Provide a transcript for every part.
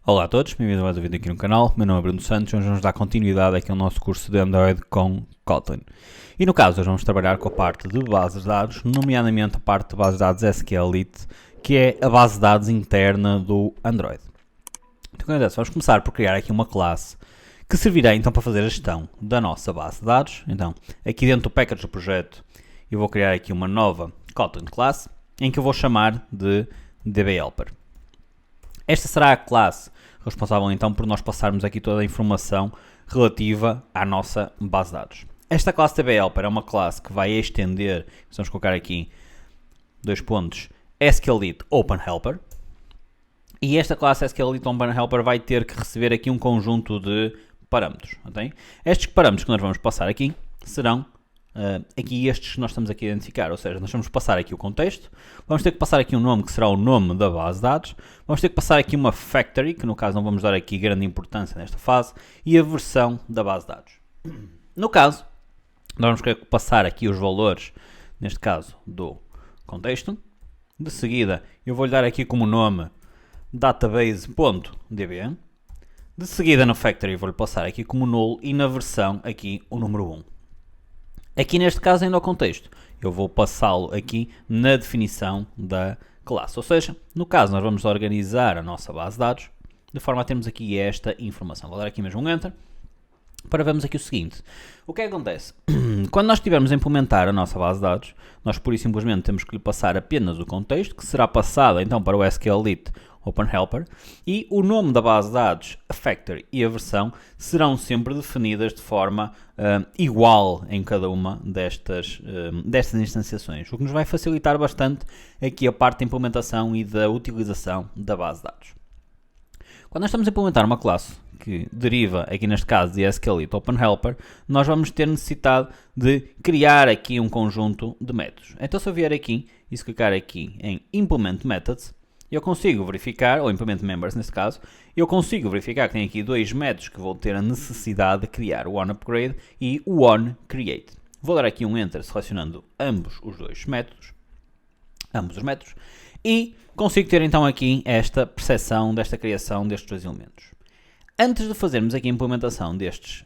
Olá a todos, bem-vindos a mais um vídeo aqui no canal. Meu nome é Bruno Santos e hoje vamos dar continuidade aqui ao nosso curso de Android com Kotlin. E no caso, hoje vamos trabalhar com a parte de bases de dados, nomeadamente a parte de bases de dados SQLite, que é a base de dados interna do Android. Então, vamos começar por criar aqui uma classe que servirá então para fazer a gestão da nossa base de dados. Então, aqui dentro do package do projeto, eu vou criar aqui uma nova Kotlin classe, em que eu vou chamar de dbhelper. Esta será a classe responsável então por nós passarmos aqui toda a informação relativa à nossa base de dados. Esta classe dbhelper é uma classe que vai estender, vamos colocar aqui dois pontos, SQLite OpenHelper. E esta classe SQLite OpenHelper vai ter que receber aqui um conjunto de parâmetros. Okay? Estes parâmetros que nós vamos passar aqui serão aqui estes que nós estamos aqui a identificar, ou seja, nós vamos passar aqui o contexto, vamos ter que passar aqui um nome que será o nome da base de dados, vamos ter que passar aqui uma factory, que no caso não vamos dar aqui grande importância nesta fase, e a versão da base de dados. No caso, nós vamos querer passar aqui os valores, neste caso, do contexto. De seguida, eu vou-lhe dar aqui como nome database.db. De seguida, no factory, vou-lhe passar aqui como null e na versão aqui o número 1. Aqui neste caso ainda ao contexto, eu vou passá-lo aqui na definição da classe. Ou seja, no caso nós vamos organizar a nossa base de dados de forma a termos aqui esta informação. Vou dar aqui mesmo um Enter para vermos aqui o seguinte. O que é que acontece? Quando nós estivermos a implementar a nossa base de dados, nós pura e simplesmente temos que lhe passar apenas o contexto, que será passado então para o SQLite OpenHelper, e o nome da base de dados, a factory e a versão serão sempre definidas de forma igual em cada uma destas instanciações, o que nos vai facilitar bastante aqui a parte da implementação e da utilização da base de dados. Quando nós estamos a implementar uma classe que deriva, aqui neste caso, de SQLite OpenHelper, nós vamos ter necessidade de criar aqui um conjunto de métodos. Então, se eu vier aqui e se clicar aqui em Implement Methods, eu consigo verificar, ou Implement Members neste caso, eu consigo verificar que tem aqui dois métodos que vou ter a necessidade de criar, o onUpgrade e o onCreate. Vou dar aqui um Enter selecionando ambos os métodos, e consigo ter então aqui esta percepção desta criação destes dois elementos. Antes de fazermos aqui a implementação destes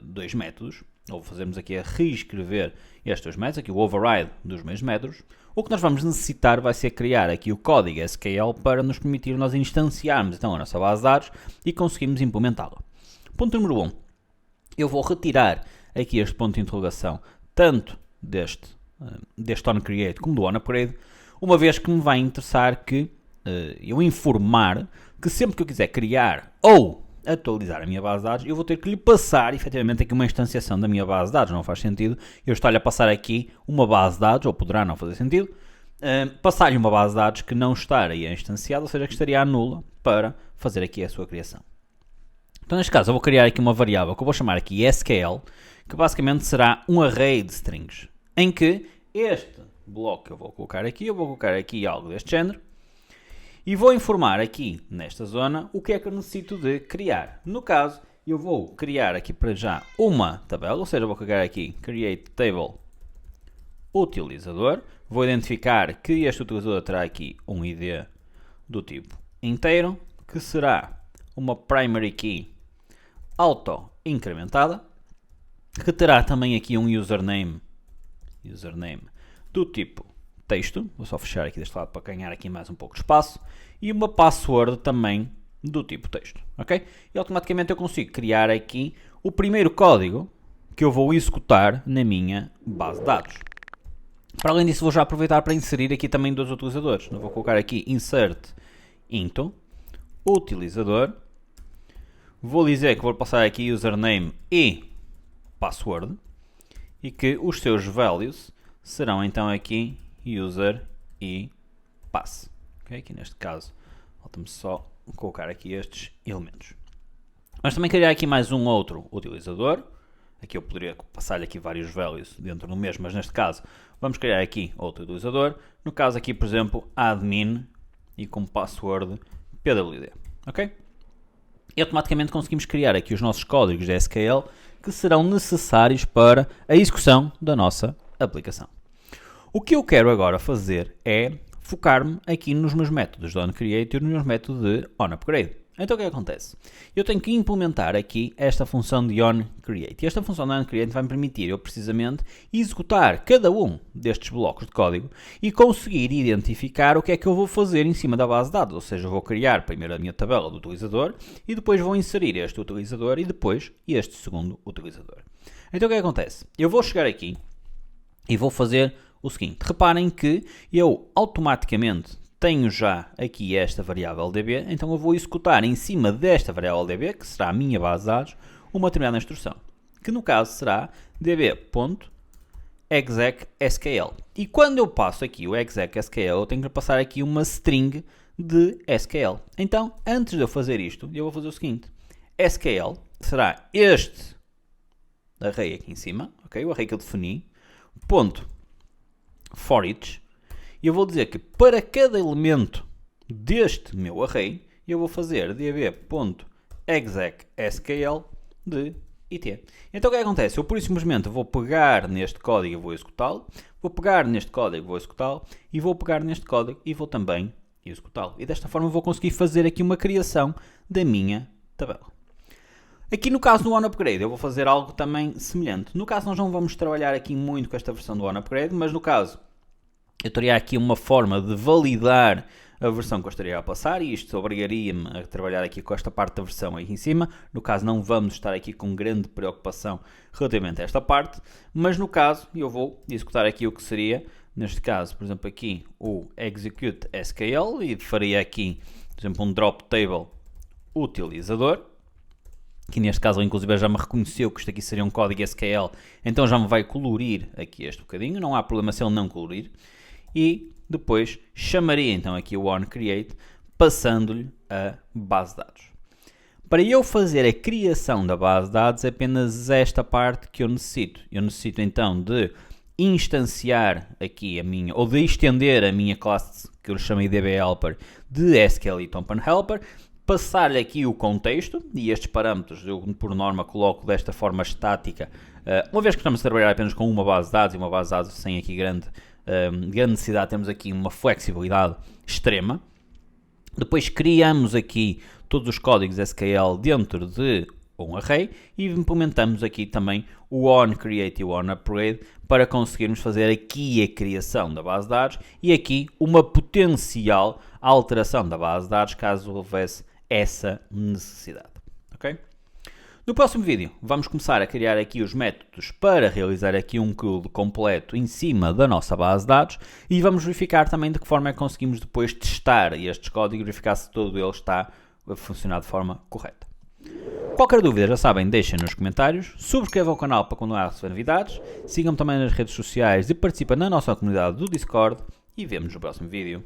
dois métodos, ou fazermos aqui a reescrever estes dois métodos, aqui o override dos meus métodos, o que nós vamos necessitar vai ser criar aqui o código SQL para nos permitir nós instanciarmos então a nossa base de dados e conseguirmos implementá-la. Ponto número 1. Eu vou retirar aqui este ponto de interrogação tanto deste onCreate como do onUpgrade, uma vez que me vai interessar que eu informar que sempre que eu quiser criar ou atualizar a minha base de dados, eu vou ter que lhe passar efetivamente aqui uma instanciação da minha base de dados. Não faz sentido eu estar-lhe a passar aqui uma base de dados, ou poderá não fazer sentido, passar-lhe uma base de dados que não estaria instanciada, ou seja, que estaria nula para fazer aqui a sua criação. Então, neste caso, eu vou criar aqui uma variável que eu vou chamar aqui SQL, que basicamente será um array de strings, em que este bloco que eu vou colocar aqui algo deste género, e vou informar aqui, nesta zona, o que é que eu necessito de criar. No caso, eu vou criar aqui para já uma tabela, ou seja, vou clicar aqui, Create Table Utilizador. Vou identificar que este utilizador terá aqui um ID do tipo inteiro, que será uma Primary Key auto-incrementada, que terá também aqui um username do tipo texto, vou só fechar aqui deste lado para ganhar aqui mais um pouco de espaço, e uma password também do tipo texto, ok? E automaticamente eu consigo criar aqui o primeiro código que eu vou executar na minha base de dados. Para além disso, vou já aproveitar para inserir aqui também dois utilizadores. Eu vou colocar aqui insert into utilizador, vou dizer que vou passar aqui username e password, e que os seus values serão então aqui user e pass. Okay? Aqui neste caso, falta-me só colocar aqui estes elementos. Mas também criar aqui mais um outro utilizador. Aqui eu poderia passar-lhe aqui vários values dentro do mesmo, mas neste caso vamos criar aqui outro utilizador. No caso aqui, por exemplo, admin e com password pwd. Ok? E automaticamente conseguimos criar aqui os nossos códigos de SQL que serão necessários para a execução da nossa aplicação. O que eu quero agora fazer é focar-me aqui nos meus métodos de onCreate e nos meus métodos de onUpgrade. Então o que acontece? Eu tenho que implementar aqui esta função de onCreate. E esta função de onCreate vai me permitir eu precisamente executar cada um destes blocos de código e conseguir identificar o que é que eu vou fazer em cima da base de dados. Ou seja, eu vou criar primeiro a minha tabela do utilizador e depois vou inserir este utilizador e depois este segundo utilizador. Então o que acontece? Eu vou chegar aqui e vou fazer o seguinte. Reparem que eu automaticamente tenho já aqui esta variável db, então eu vou executar em cima desta variável db, que será a minha base de dados, uma determinada instrução, que no caso será db.execSQL. E quando eu passo aqui o execSQL, eu tenho que passar aqui uma string de SQL. Então, antes de eu fazer isto, eu vou fazer o seguinte. SQL será este array aqui em cima, ok? O array que eu defini, ponto for each. E eu vou dizer que para cada elemento deste meu array, eu vou fazer db.execSQL de it. Então o que acontece? Eu por isso simplesmente vou pegar neste código e vou executá-lo, vou pegar neste código e vou executá-lo, e vou pegar neste código e vou também executá-lo. E desta forma eu vou conseguir fazer aqui uma criação da minha tabela. Aqui no caso do OneUpgrade eu vou fazer algo também semelhante. No caso nós não vamos trabalhar aqui muito com esta versão do OneUpgrade, mas no caso eu teria aqui uma forma de validar a versão que eu estaria a passar e isto obrigaria-me a trabalhar aqui com esta parte da versão aí em cima. No caso não vamos estar aqui com grande preocupação relativamente a esta parte, mas no caso eu vou executar aqui o que seria, neste caso, por exemplo aqui o execute SQL e faria aqui, por exemplo, um drop table utilizador, que neste caso inclusive já me reconheceu que isto aqui seria um código SQL, então já me vai colorir aqui este bocadinho, não há problema se ele não colorir. E depois chamaria então aqui o onCreate, passando-lhe a base de dados. Para eu fazer a criação da base de dados é apenas esta parte que eu necessito. Eu necessito então de instanciar aqui a minha, ou de estender a minha classe que eu chamei DBHelper de SQLite OpenHelper, passar-lhe aqui o contexto e estes parâmetros eu por norma coloco desta forma estática, uma vez que estamos a trabalhar apenas com uma base de dados e uma base de dados sem aqui grande necessidade, temos aqui uma flexibilidade extrema. Depois criamos aqui todos os códigos SQL dentro de um array e implementamos aqui também o onCreate e o onUpgrade para conseguirmos fazer aqui a criação da base de dados e aqui uma potencial alteração da base de dados caso houvesse essa necessidade. Ok? No próximo vídeo vamos começar a criar aqui os métodos para realizar aqui um code completo em cima da nossa base de dados e vamos verificar também de que forma é que conseguimos depois testar estes códigos e verificar se todo ele está a funcionar de forma correta. Qualquer dúvida, já sabem, deixem nos comentários, subscrevam o canal para continuar a receber novidades, sigam-me também nas redes sociais e participem na nossa comunidade do Discord e vemo-nos no próximo vídeo.